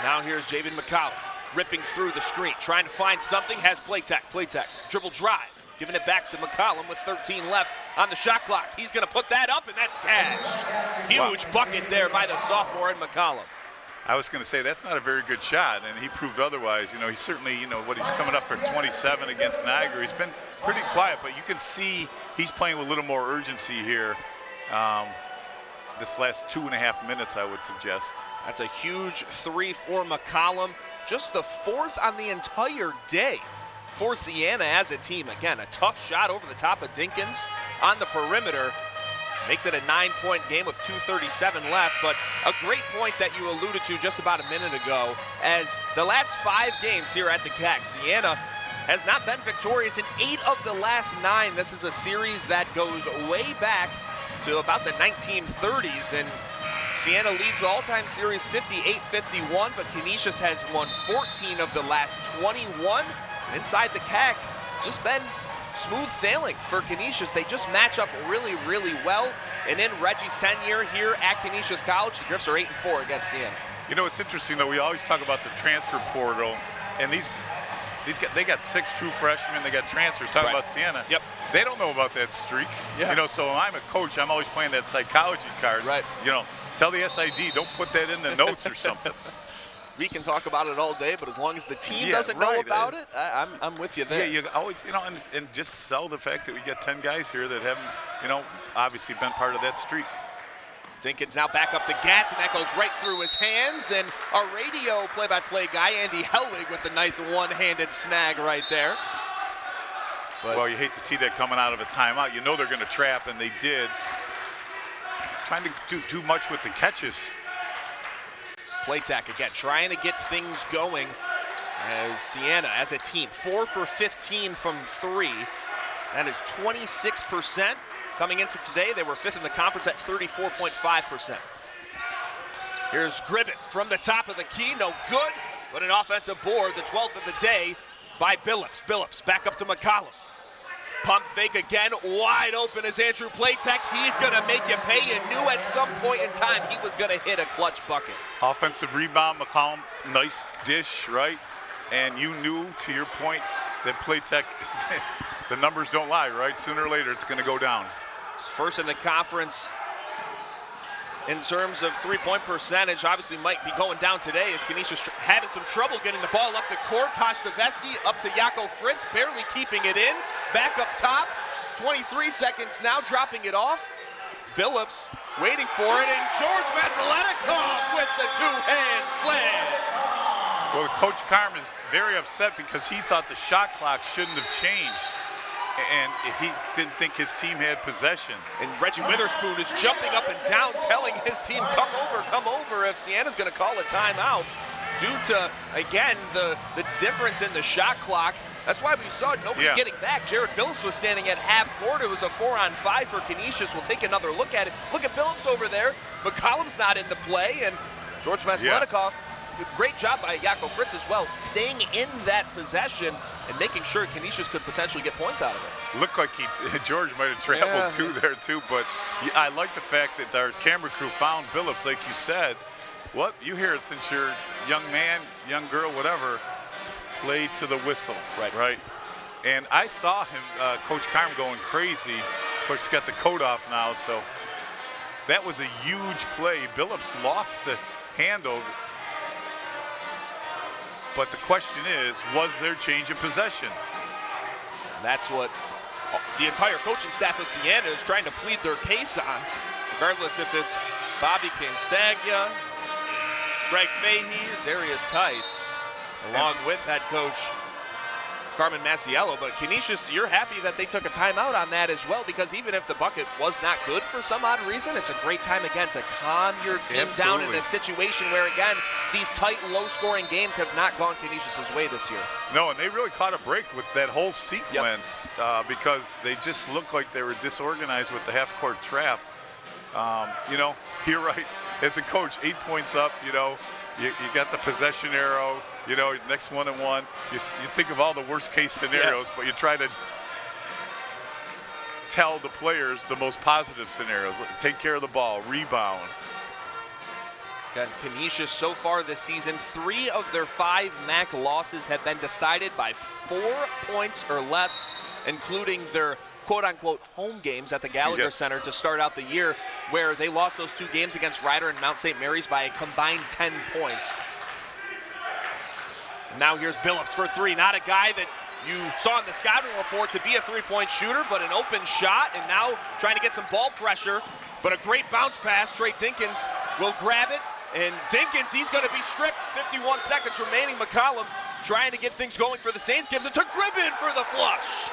Now here's Javen McCollum ripping through the screen, trying to find something, has play tech, dribble drive, giving it back to McCollum with 13 left on the shot clock. He's going to put that up, and that's cash. Huge bucket there by the sophomore in McCollum. I was going to say that's not a very good shot, and he proved otherwise. He's certainly, what he's coming up for 27 against Niagara. He's been pretty quiet, but you can see he's playing with a little more urgency here. This last 2.5 minutes, I would suggest. That's a huge three for McCollum. Just the fourth on the entire day for Siena as a team. Again, a tough shot over the top of Dinkins on the perimeter. Makes it a 9-point game with 2:37 left, but a great point that you alluded to just about a minute ago, as the last 5 games here at the CAC, Siena has not been victorious in 8 of the last 9. This is a series that goes way back to about the 1930s, and Siena leads the all-time series 58-51, but Canisius has won 14 of the last 21. Inside the CAC, it's just been smooth sailing for Canisius. They just match up really, really well. And in Reggie's tenure here at Canisius College, the Griffs are 8-4 against Siena. It's interesting though. We always talk about the transfer portal, and they got 6 true freshmen. They got transfers. Talking about Siena. Yep. They don't know about that streak. Yeah. So when I'm a coach, I'm always playing that psychology card. Right. Tell the SID, don't put that in the notes or something. We can talk about it all day, but as long as the team doesn't know about it, I'm with you there. Yeah, you always, and just sell the fact that we got 10 guys here that haven't, obviously been part of that streak. Dinkins now back up to Gatz, and that goes right through his hands. And our radio play-by-play guy, Andy Hellwig, with a nice one-handed snag right there. Well, you hate to see that coming out of a timeout. They're going to trap, and they did. Trying to do too much with the catches. Play tack again, trying to get things going as Siena, as a team, 4 for 15 from 3. That is 26%. Coming into today, they were 5th in the conference at 34.5%. Here's Gribbett from the top of the key, no good, but an offensive board, the 12th of the day by Billups. Billups back up to McCollum. Pump fake again, wide open is Andrew Platek. He's going to make you pay. You knew at some point in time he was going to hit a clutch bucket. Offensive rebound, McCollum, nice dish, right? And you knew, to your point, that Platek, the numbers don't lie, right? Sooner or later, it's going to go down. First in the conference in terms of three-point percentage. Obviously might be going down today as Canisius had some trouble getting the ball up the court. Tosh Staveski up to Jaco Fritz, barely keeping it in. Back up top, 23 seconds now, dropping it off. Billups waiting for it, and George Maslenikov with the two-hand slam. Well, Coach Carm is very upset because he thought the shot clock shouldn't have changed, and he didn't think his team had possession. And Reggie Witherspoon is jumping up and down, telling his team, come over, if Siena's going to call a timeout due to, again, the difference in the shot clock. That's why we saw nobody getting back. Jared Billups was standing at half court. It was a 4-on-5 for Canisius. We'll take another look at it. Look at Billups over there. McCollum's not in the play, and George Maslenikov, great job by Jaco Fritz as well, staying in that possession and making sure Canisius could potentially get points out of it. Looked like George might have traveled there too, but I like the fact that our camera crew found Billups, like you said. What? You hear it since you're young man, young girl, whatever. Play to the whistle, right? And I saw him, Coach Carm, going crazy. Of course, he's got the coat off now, so that was a huge play. Billups lost the handle, but the question is, was there change of possession? And that's what the entire coaching staff of Siena is trying to plead their case on, regardless if it's Bobby Canstaglia, Greg Fahey, or Darius Tice, along with head coach Carmen Masiello. But Canisius, you're happy that they took a timeout on that as well, because even if the bucket was not good for some odd reason, it's a great time again to calm your team down in a situation where, again, these tight, low-scoring games have not gone Canisius' way this year. No, and they really caught a break with that whole sequence because they just looked like they were disorganized with the half-court trap. You're right. As a coach, 8 points up, you got the possession arrow, next 1-and-1. You think of all the worst case scenarios, but you try to tell the players the most positive scenarios. Take care of the ball, rebound. Again, Canisius so far this season, 3 of their 5 MAC losses have been decided by 4 points or less, including their quote-unquote home games at the Gallagher Center to start out the year, where they lost those 2 games against Rider and Mount St. Mary's by a combined 10 points. Now here's Billups for 3, not a guy that you saw in the scouting report to be a 3-point shooter, but an open shot, and now trying to get some ball pressure, but a great bounce pass. Trey Dinkins will grab it, and Dinkins, he's going to be stripped. 51 seconds remaining. McCollum trying to get things going for the Saints, gives it to Gribben for the flush.